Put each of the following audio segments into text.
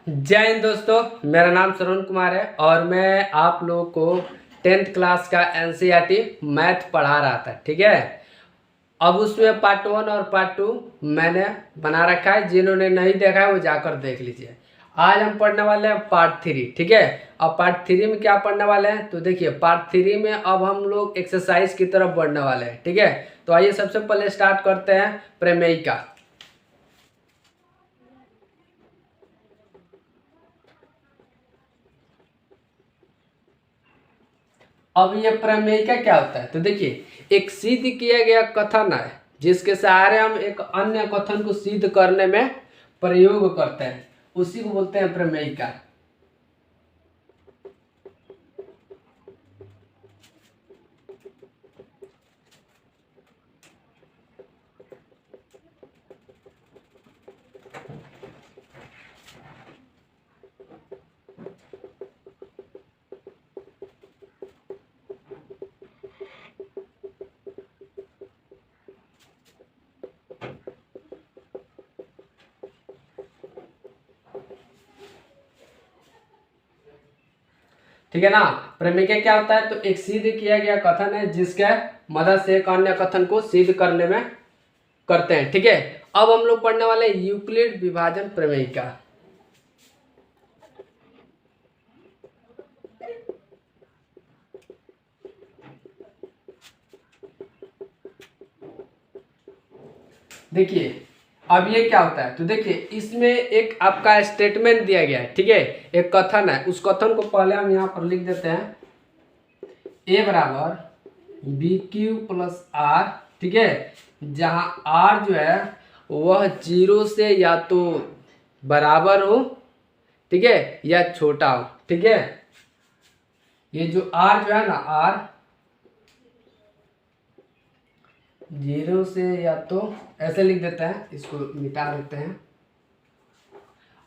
जय हिंद दोस्तों, मेरा नाम श्रवण कुमार है और मैं आप लोगों को 10th क्लास का एनसीईआरटी मैथ पढ़ा रहा था। ठीक है, अब उसमें पार्ट 1 और पार्ट 2 मैंने बना रखा है। जिन्होंने नहीं देखा है वो जाकर देख लीजिए। आज हम पढ़ने वाले हैं पार्ट 3। ठीक है, अब पार्ट 3 में क्या पढ़ने वाले हैं तो देखिए, पार्ट 3 में अब हम लोग एक्सरसाइज की तरफ बढ़ने वाले हैं। ठीक है, तो आइए सबसे पहले स्टार्ट करते हैं प्रमेय का। अब ये प्रमेय का क्या होता है तो देखिए, एक सिद्ध किया गया कथन है जिसके सहारे हम एक अन्य कथन को सिद्ध करने में प्रयोग करते हैं, उसी को बोलते हैं प्रमेय का। ठीक है ना। प्रमेय का क्या होता है तो एक सिद्ध किया गया कथन है जिसके मदद से एक अन्य कथन को सिद्ध करने में करते हैं। ठीक है, अब हम लोग पढ़ने वाले हैं यूक्लिड विभाजन प्रमेय का। देखिए, अब ये क्या होता है तो देखिए, इसमें एक आपका स्टेटमेंट दिया गया है। ठीक है, एक कथन है, उस कथन को पहले हम यहाँ पर लिख देते हैं। ए बराबर बी क्यू प्लस आर। ठीक है, जहाँ आर जो है वह 0 से या तो बराबर हो, ठीक है, या छोटा हो। ठीक है, ये जो आर जो है ना, आर 0 से या तो ऐसे लिख देते हैं, इसको मिटा देते हैं।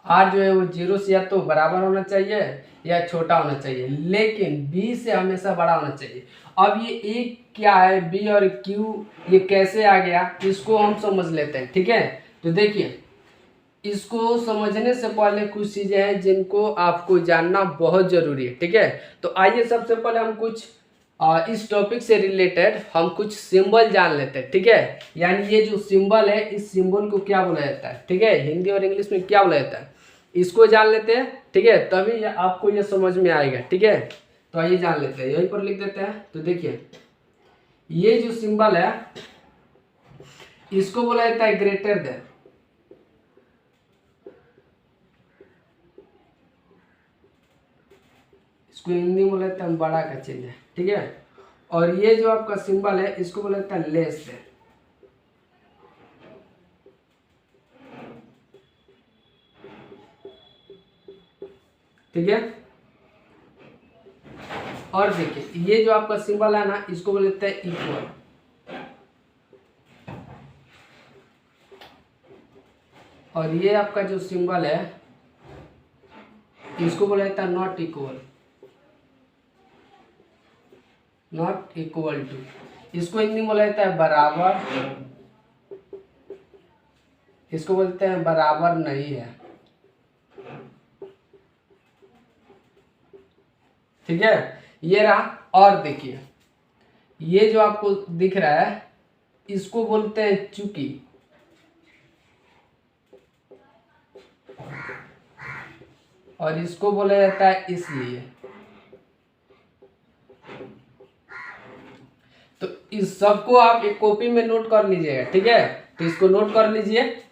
आर जो है वो 0 से या तो बराबर होना चाहिए या छोटा होना चाहिए, लेकिन बी से हमेशा बड़ा होना चाहिए। अब ये एक क्या है, बी और क्यू, ये कैसे आ गया इसको हम समझ लेते हैं। ठीक है, तो देखिए, इसको समझने से पहले कुछ चीज़ें हैं जिनको आपको जानना बहुत ज़रूरी है। ठीक है, तो आइए सबसे पहले हम कुछ इस टॉपिक से रिलेटेड हम कुछ सिंबल जान लेते हैं। ठीक है, यानी ये जो सिंबल है, इस सिंबल को क्या बोला जाता है। ठीक है, हिंदी और इंग्लिश में क्या बोला जाता है, इसको जान लेते हैं। ठीक है, तभी आपको ये समझ में आएगा। ठीक है, तो आइए जान लेते हैं, यहीं पर लिख देते हैं। तो देखिए, ये जो सिंबल है इसको बोला जाता है ग्रेटर देन। इसको हिंदी में बोला जाता है बड़ा का चिन्ह है। ठीक है, और ये जो आपका सिंबल है इसको बोला जाता है लेस देन। ठीक है, और देखिए, ये जो आपका सिंबल है ना, इसको बोला जाता है इक्वल। और ये आपका जो सिंबल है इसको बोला जाता है not equal. Not equal to, इसको हिंदी में बोला जाता है बराबर। इसको बोलते हैं बराबर नहीं है। ठीक है, ये रहा। और देखिए, ये जो आपको दिख रहा है इसको बोलते हैं चूंकि। और इसको बोला जाता है इसलिए। तो इस सबको आप एक कॉपी में नोट कर लीजिएगा। ठीक है, तो इसको नोट कर लीजिए।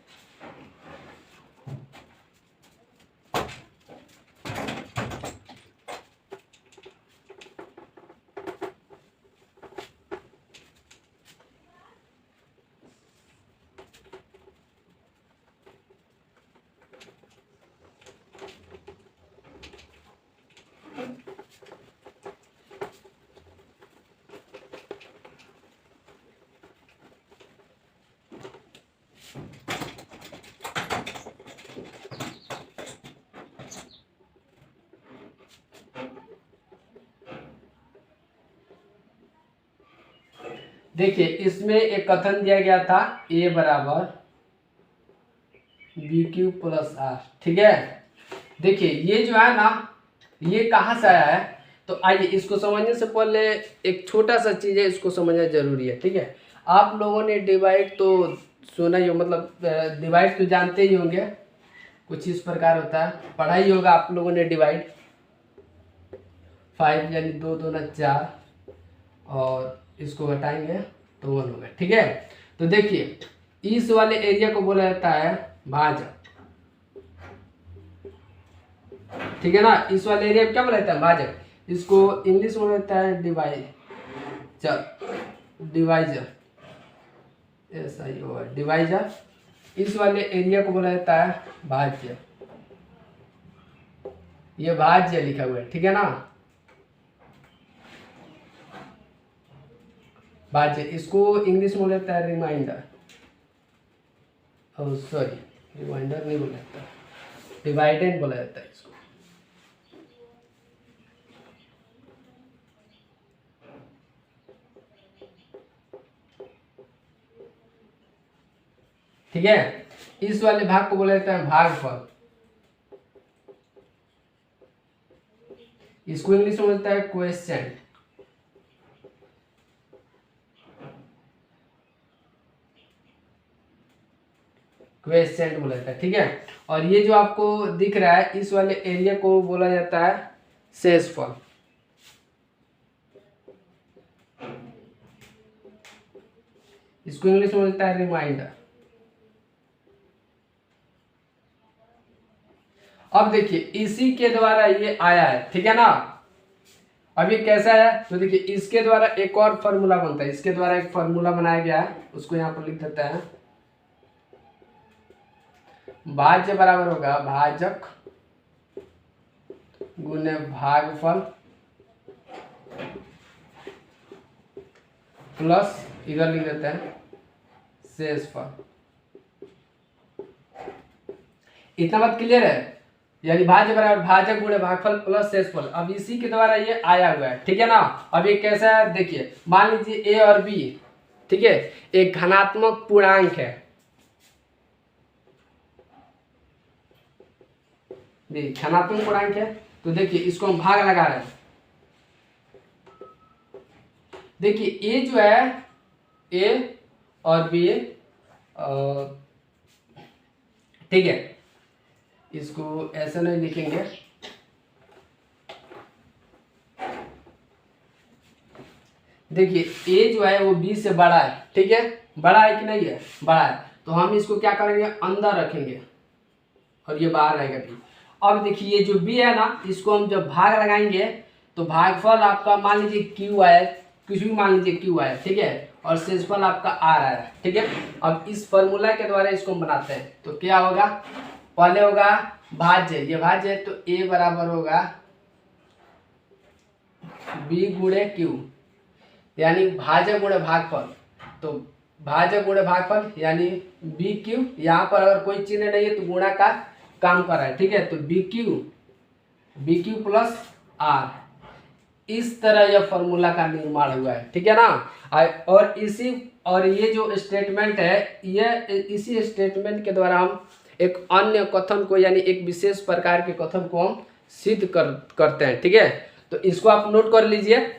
देखिए, इसमें एक कथन दिया गया था, ए बराबर बी क्यू प्लस आर। ठीक है, देखिए ये जो है ना, ये कहाँ से आया है, तो आइए इसको समझने से पहले एक छोटा सा चीज़ है, इसको समझना जरूरी है। ठीक है, आप लोगों ने डिवाइड तो सुना ही हो, मतलब डिवाइड तो जानते ही होंगे, कुछ इस प्रकार होता है, पढ़ाई होगा आप लोगों ने डिवाइड। 5 यानी 2 दूना 4, और इसको घटाएंगे तो 1 होगा। ठीक है, तो देखिए इस वाले एरिया को बोला जाता है भाजक। ठीक है ना, इस वाले एरिया को क्या बोला जाता है, भाजक। इसको इंग्लिश में बोला जाता है डिवाइजर, डिवाइजर, ऐसा ही होगा डिवाइजर। इस वाले एरिया को बोला जाता है भाज्य, ये भाज्य लिखा हुआ है। ठीक है ना, भाज्य, इसको इंग्लिश में बोला जाता है रिमाइंडर, सॉरी रिमाइंडर नहीं बोला जाता, डिवाइडेंड बोला जाता है इसको। ठीक है, इस वाले भाग को बोला जाता है भागफल, इसको इंग्लिश में बोलता है क्वेश्चन। क्वेश्चन बोला जाता है। ठीक है, और ये जो आपको दिख रहा है इस वाले एरिया को बोला जाता है शेषफल। इसको इंग्लिश में बोलता है रिमाइंडर। अब देखिए इसी के द्वारा ये आया है। ठीक है ना, अब ये कैसा है, तो देखिए इसके द्वारा एक और फॉर्मूला बनता है, इसके द्वारा एक फॉर्मूला बनाया गया है, उसको यहाँ पर लिख देते हैं। भाज्य बराबर होगा भाजक गुने भागफल प्लस, इधर लिख देते हैं शेषफल। इतना बात क्लियर है, यानी भाज्य बराबर भाजक गुणे भागफल प्लस शेषफल। अब इसी के द्वारा ये आया हुआ है। ठीक है ना, अब ये कैसा है देखिए, मान लीजिए ए और बी, ठीक है, एक घनात्मक पूर्णांक है, धनात्मक पूर्णांक है, तो देखिए इसको हम भाग लगा रहे हैं। देखिए ए जो है, ए और बी, ठीक है, इसको ऐसा नहीं लिखेंगे, देखिए ए जो है वो बी से बड़ा है। ठीक है, बड़ा है कि नहीं है, बड़ा है, तो हम इसको क्या करेंगे, अंदर रखेंगे और ये बाहर रहेगा बी। अब देखिए ये जो बी है ना, इसको हम जब भाग लगाएंगे तो भागफल आपका मान लीजिए क्यू आए, कुछ भी मान लीजिए क्यू आए, ठीक है, और शेषफल आपका आर आया है। ठीक है, अब इस फॉर्मूला के द्वारा इसको हम बनाते हैं, तो क्या होगा, पहले होगा भाज्य, ये भाज्य है, तो ए बराबर होगा बी गुणे क्यू, यानी भाज्य गुणे भागफल, तो भाज्य गुणे भागफल यानी बी क्यू, यहाँ पर अगर कोई चिन्ह नहीं है तो गुणा का काम कर रहा है। ठीक है, तो बी क्यू प्लस आर, इस तरह यह फॉर्मूला का निर्माण हुआ है। ठीक है ना, और इसी, और ये जो स्टेटमेंट है, यह इसी स्टेटमेंट के द्वारा हम एक अन्य कथन को, यानी एक विशेष प्रकार के कथन को हम सिद्ध करते हैं। ठीक है, तो इसको आप नोट कर लीजिए।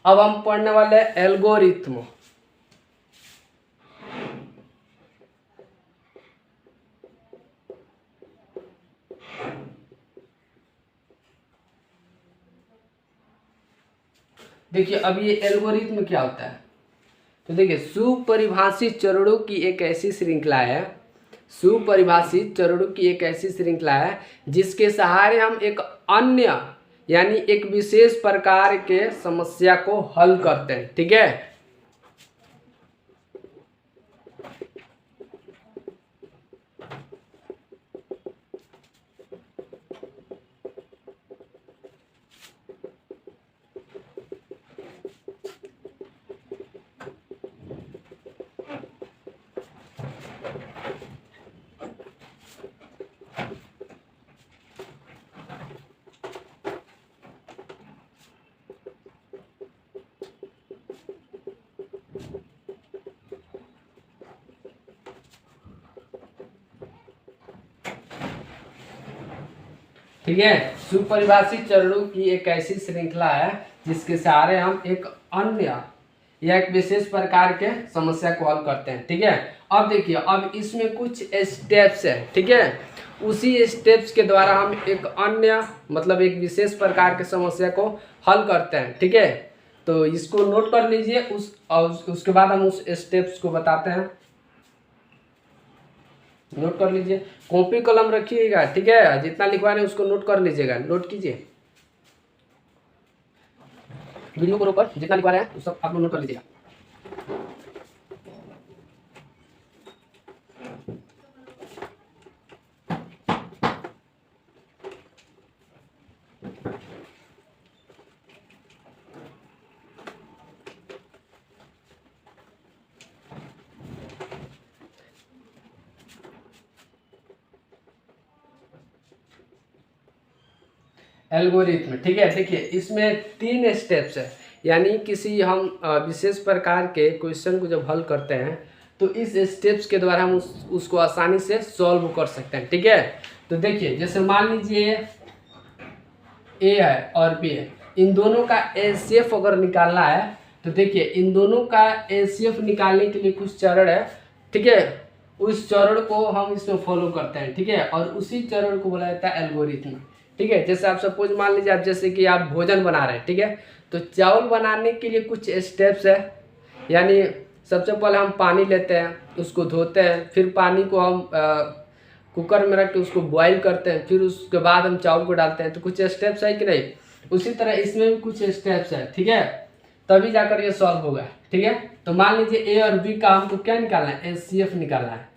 अब हम पढ़ने वाले एल्गोरिथम। देखिए अब ये एल्गोरिथम क्या होता है, तो देखिए सुपरिभाषित चरणों की एक ऐसी श्रृंखला है, सुपरिभाषित चरणों की एक ऐसी श्रृंखला है जिसके सहारे हम एक अन्य, यानी एक विशेष प्रकार के समस्या को हल करते हैं। ठीक है, ठीक है। सुपरिभाषित चरणों की एक ऐसी श्रृंखला है जिसके सहारे हम एक अन्य या एक विशेष प्रकार के समस्या को हल करते हैं। ठीक है। अब देखिए, अब इसमें कुछ स्टेप्स है। ठीक है। उसी स्टेप्स के द्वारा हम एक अन्य मतलब एक विशेष प्रकार के समस्या को हल करते हैं। ठीक है। तो इसको नोट कर लीजिए, उसके बाद हम उस स्टेप्स को बताते हैं। नोट कर लीजिए, कॉपी कलम रखिएगा। ठीक है। जितना लिखवा रहे हैं उसको नोट कर लीजिएगा, नोट कीजिए। वीडियो को ऊपर जितना लिखवा रहे हैं सब आप लोग नोट कर लीजिएगा। एल्गोरिथम। ठीक है। देखिए, इसमें 3 स्टेप्स है, यानी किसी हम विशेष प्रकार के क्वेश्चन को जब हल करते हैं तो इस स्टेप्स के द्वारा हम उसको आसानी से सॉल्व कर सकते हैं। ठीक है। तो देखिए, जैसे मान लीजिए ए है और बी है, इन दोनों का एचसीएफ अगर निकालना है तो देखिए इन दोनों का एचसीएफ निकालने के लिए कुछ चरण है। ठीक है। उस चरण को हम इसमें फॉलो करते हैं। ठीक है। और उसी चरण को बोला जाता है एल्गोरिथम। ठीक है। जैसे आप सपोज मान लीजिए, आप जैसे कि आप भोजन बना रहे हैं। ठीक है। तो चावल बनाने के लिए कुछ स्टेप्स है, यानी सबसे पहले हम पानी लेते हैं, उसको धोते हैं, फिर पानी को हम कुकर में रख के उसको बॉईल करते हैं, फिर उसके बाद हम चावल को डालते हैं। तो कुछ स्टेप्स है कि नहीं, उसी तरह इसमें भी कुछ स्टेप्स है। ठीक है। तभी जाकर ये सॉल्व होगा। ठीक है। तो मान लीजिए ए और बी का हमको क्या निकालना है, एचसीएफ निकालना है,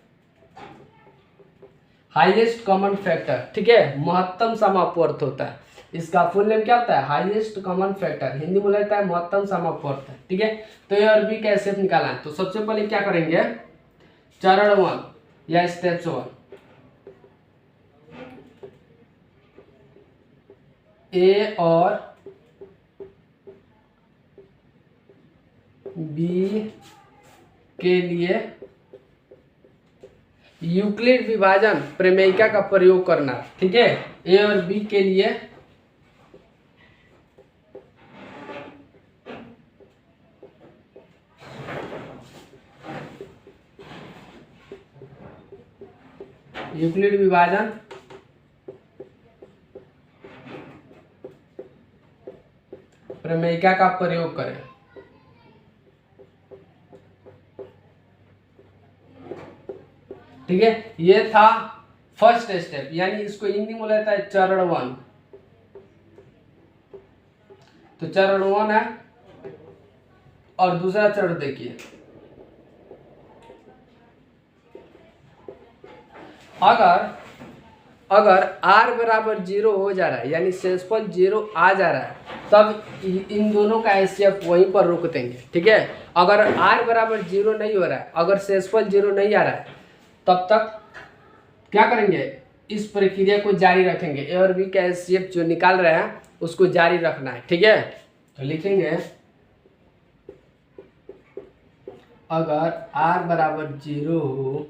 हाईएस्ट कॉमन फैक्टर। ठीक है। महत्तम समापवर्त होता है, इसका फुल नेम क्या होता है, हाईएस्ट कॉमन फैक्टर, हिंदी में लगता है महत्तम समापवर्त। ठीक है। तो ए और बी का एचसीएफ निकालना है। तो सबसे पहले क्या करेंगे, चरण 1 या स्टेप्स 1, ए और बी के लिए यूक्लिड विभाजन प्रमेयिका का प्रयोग करना। ठीक है। ए और बी के लिए यूक्लिड विभाजन प्रमेयिका का प्रयोग करें। ठीक है। ये था फर्स्ट स्टेप, यानी इसको हिंदी में लेता है चरण 1। तो चरण 1 है। और दूसरा चरण देखिए, अगर r बराबर 0 हो जा रहा है, यानी शेषफल 0 आ जा रहा है, तब इन दोनों का एचसीएफ वहीं पर रोक देंगे। ठीक है। अगर r बराबर 0 नहीं हो रहा है, अगर शेषफल 0 नहीं आ रहा है, तब तक क्या करेंगे, इस प्रक्रिया को जारी रखेंगे। ए और बी का एचसीएफ जो निकाल रहे हैं उसको जारी रखना है। ठीक है। तो लिखेंगे अगर r बराबर 0 हो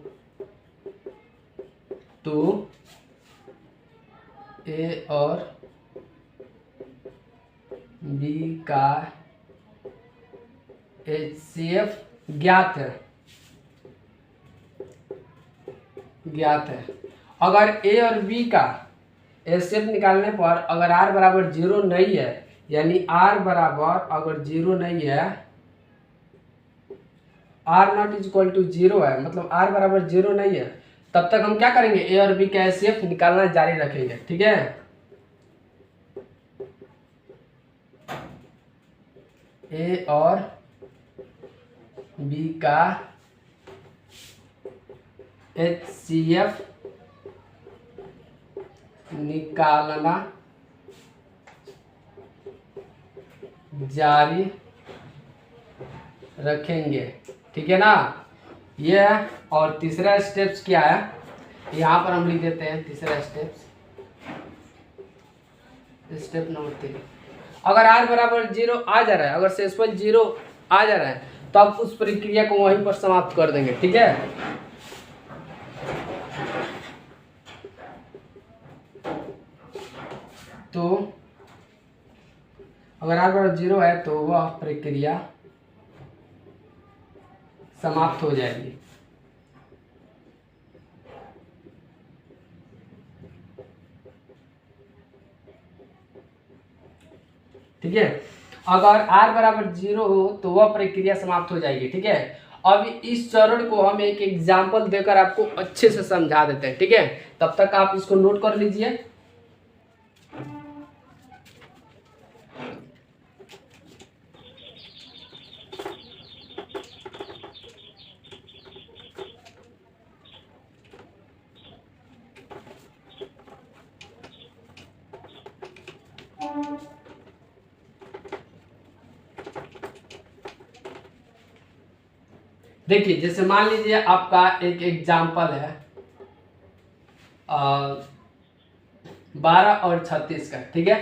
तो ए और बी का एचसीएफ ज्ञात है। अगर ए और बी का एचसीएफ निकालने पर अगर r बराबर 0 नहीं है, यानी r बराबर अगर 0 नहीं है, r not is equal to 0 है, मतलब r बराबर 0 नहीं है, तब तक हम क्या करेंगे, ए और बी का एचसीएफ निकालना जारी रखेंगे। ठीक है। ए और बी का एचसीएफ निकालना जारी रखेंगे। ठीक है ना। ये है। और तीसरा स्टेप्स क्या है, यहाँ पर हम लिख देते हैं तीसरा स्टेप्स, स्टेप नंबर 3। अगर r बराबर 0 आ जा रहा है, अगर शेषफल 0 आ जा रहा है, तो आप उस प्रक्रिया को वहीं पर समाप्त कर देंगे। ठीक है। तो अगर r बराबर 0 है तो वह प्रक्रिया समाप्त हो जाएगी। ठीक है, अगर r बराबर 0 हो तो वह प्रक्रिया समाप्त हो जाएगी। ठीक है, अब इस चरण को हम एक एग्जाम्पल देकर आपको अच्छे से समझा देते हैं। ठीक है, तब तक आप इसको नोट कर लीजिए। देखिए, जैसे मान लीजिए आपका एक एग्जाम्पल है 12 और 36 का। ठीक है,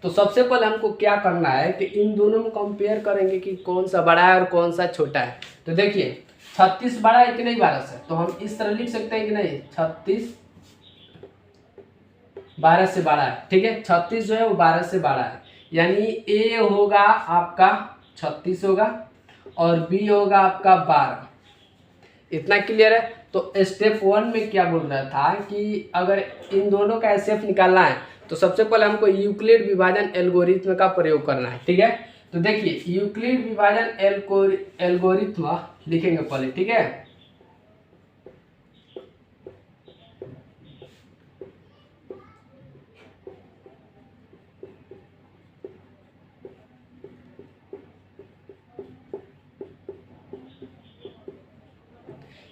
तो सबसे पहले हमको क्या करना है कि इन दोनों में कंपेयर करेंगे कि कौन सा बड़ा है और कौन सा छोटा है। तो देखिए 36 बड़ा है कि नहीं 12 से, तो हम इस तरह लिख सकते हैं कि नहीं 36 12 से बड़ा है। ठीक है, 36 जो है वो 12 से बड़ा है, यानी ए होगा आपका 36 होगा और बी होगा आपका 12। इतना क्लियर है। तो स्टेप 1 में क्या बोल रहा था कि अगर इन दोनों का एचसीएफ निकालना है तो सबसे पहले हमको यूक्लिड विभाजन एल्गोरिथ्म का प्रयोग करना है। ठीक है, तो देखिए यूक्लिड विभाजन एल्गोरिथ्म लिखेंगे पहले। ठीक है,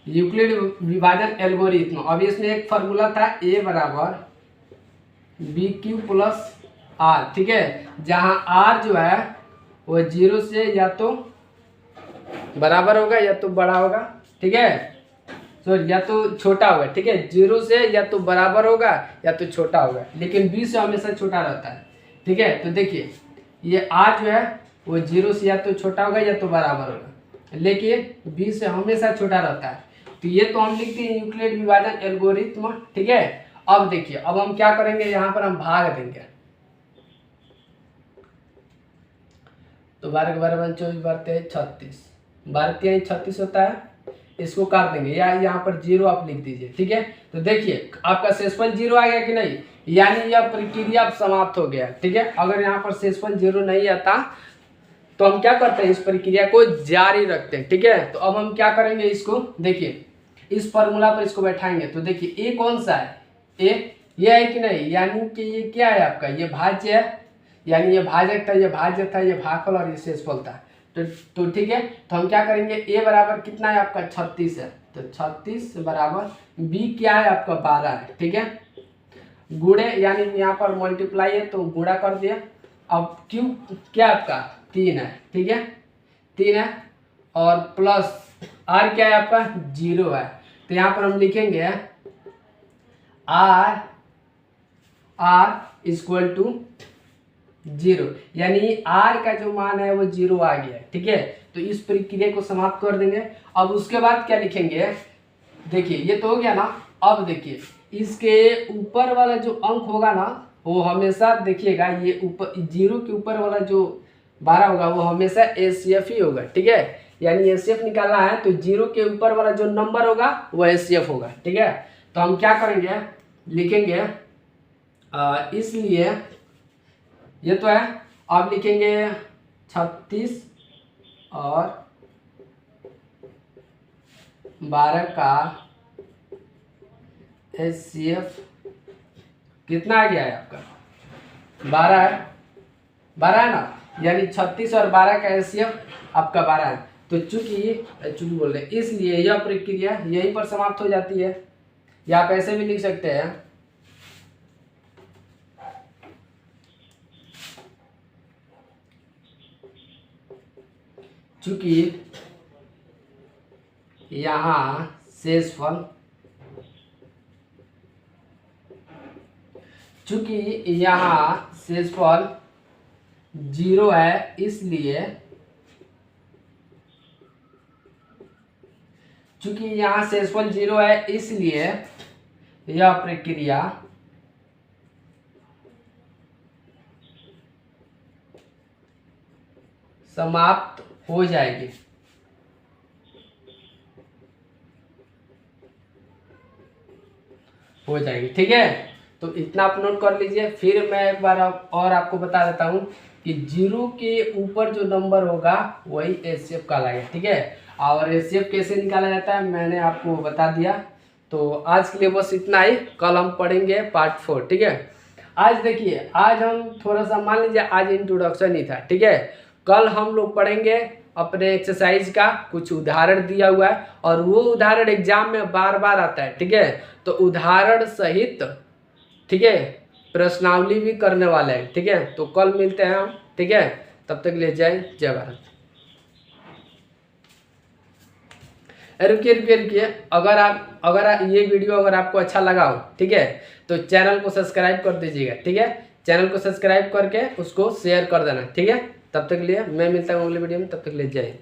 यूक्लिड विभाजन एल्गोरिथ्म। अब इसमें एक फार्मूला था ए बराबर बी क्यू प्लस आर। ठीक है, जहां आर जो है वो 0 से या तो बराबर होगा या तो बड़ा होगा। ठीक है, सॉरी या तो छोटा होगा। ठीक है, 0 से या तो बराबर होगा या तो छोटा होगा, लेकिन बी से हमेशा छोटा रहता है। ठीक है, तो देखिए ये आर जो है वो 0 से या तो छोटा होगा या तो बराबर होगा, लेकिन बी से हमेशा छोटा रहता है। तो ये तो हम लिखते हैं यूक्लिड विभाजन एल्गोरिथ्म। ठीक है, अब देखिए अब हम क्या करेंगे, यहाँ पर हम भाग देंगे। तो 12 के 12 बन 24 बारते 36, 12 36 होता है। इसको काट देंगे या यहाँ पर 0 आप लिख दीजिए। ठीक है, तो देखिए आपका शेषफल 0 आ गया कि नहीं, यानी यह प्रक्रिया समाप्त हो गया। ठीक है, अगर यहाँ पर शेषफल 0 नहीं आता तो हम क्या करते हैं, इस प्रक्रिया को जारी रखते हैं। ठीक है, तो अब हम क्या करेंगे, इसको देखिए इस फॉर्मूला पर इसको बैठाएंगे। तो देखिए ए कौन सा है, ए ये है कि नहीं, यानी कि ये क्या है आपका, ये भाज्य है, यानी ये भाजक था, ये भाज्य था, ये भागफल और ये शेषफल था। तो ठीक है, तो हम क्या करेंगे, ए बराबर कितना है आपका 36 है, तो 36 बराबर बी क्या है आपका 12 है। ठीक है, गुणे यानी यहाँ पर मल्टीप्लाई है तो गुणा कर दिया। अब क्यू क्या आपका 3 है। ठीक है, 3 है और प्लस आर क्या है आपका 0 है। तो यहाँ पर हम लिखेंगे आर इक्वल टू 0, यानी आर का जो मान है वो 0 आ गया है। ठीक है, तो इस प्रक्रिया को समाप्त कर देंगे। अब उसके बाद क्या लिखेंगे, देखिए ये तो हो गया ना। अब देखिए इसके ऊपर वाला जो अंक होगा ना वो हमेशा देखिएगा, ये ऊपर 0 के ऊपर वाला जो 12 होगा वो हमेशा एचसीएफ ही होगा। ठीक है, यानी एचसीएफ निकालना है तो 0 के ऊपर वाला जो नंबर होगा वो एचसीएफ होगा। ठीक है, तो हम क्या करेंगे, लिखेंगे इसलिए ये तो है, आप लिखेंगे 36 और 12 का एचसीएफ कितना आ गया है आपका 12 है, 12 है ना, यानी 36 और 12 का एचसीएफ आपका 12 है। तो चूंकि बोल रहे हैं इसलिए यह प्रक्रिया यहीं पर समाप्त हो जाती है, या आप ऐसे भी लिख सकते हैं चूंकि यहाँ शेषफल चूंकि यहाँ शेषफल 0 है, इसलिए चूंकि यहाँ शेषफल 0 है इसलिए यह प्रक्रिया समाप्त हो जाएगी। ठीक है, तो इतना आप नोट कर लीजिए। फिर मैं एक बार और आपको बता देता हूँ कि 0 के ऊपर जो नंबर होगा वही एचसीएफ कहलाएगा। ठीक है, और एचसीएफ कैसे निकाला जाता है मैंने आपको बता दिया। तो आज के लिए बस इतना ही, कल हम पढ़ेंगे पार्ट 4। ठीक है, आज देखिए, आज हम थोड़ा सा मान लीजिए आज इंट्रोडक्शन ही था। ठीक है, कल हम लोग पढ़ेंगे अपने एक्सरसाइज का कुछ उदाहरण दिया हुआ है, और वो उदाहरण एग्जाम में बार बार आता है। ठीक है, तो उदाहरण सहित, ठीक है, प्रश्नावली भी करने वाले हैं। ठीक है, तो कल मिलते हैं हम। ठीक है, तब तक ले जय भारत। रुकिए, अगर ये वीडियो अगर आपको अच्छा लगा हो, ठीक है, तो चैनल को सब्सक्राइब कर दीजिएगा। ठीक है, चैनल को सब्सक्राइब करके उसको शेयर कर देना। ठीक है, तब तक लिए मैं मिलता हूँ अगले वीडियो में, तब तक ले जय।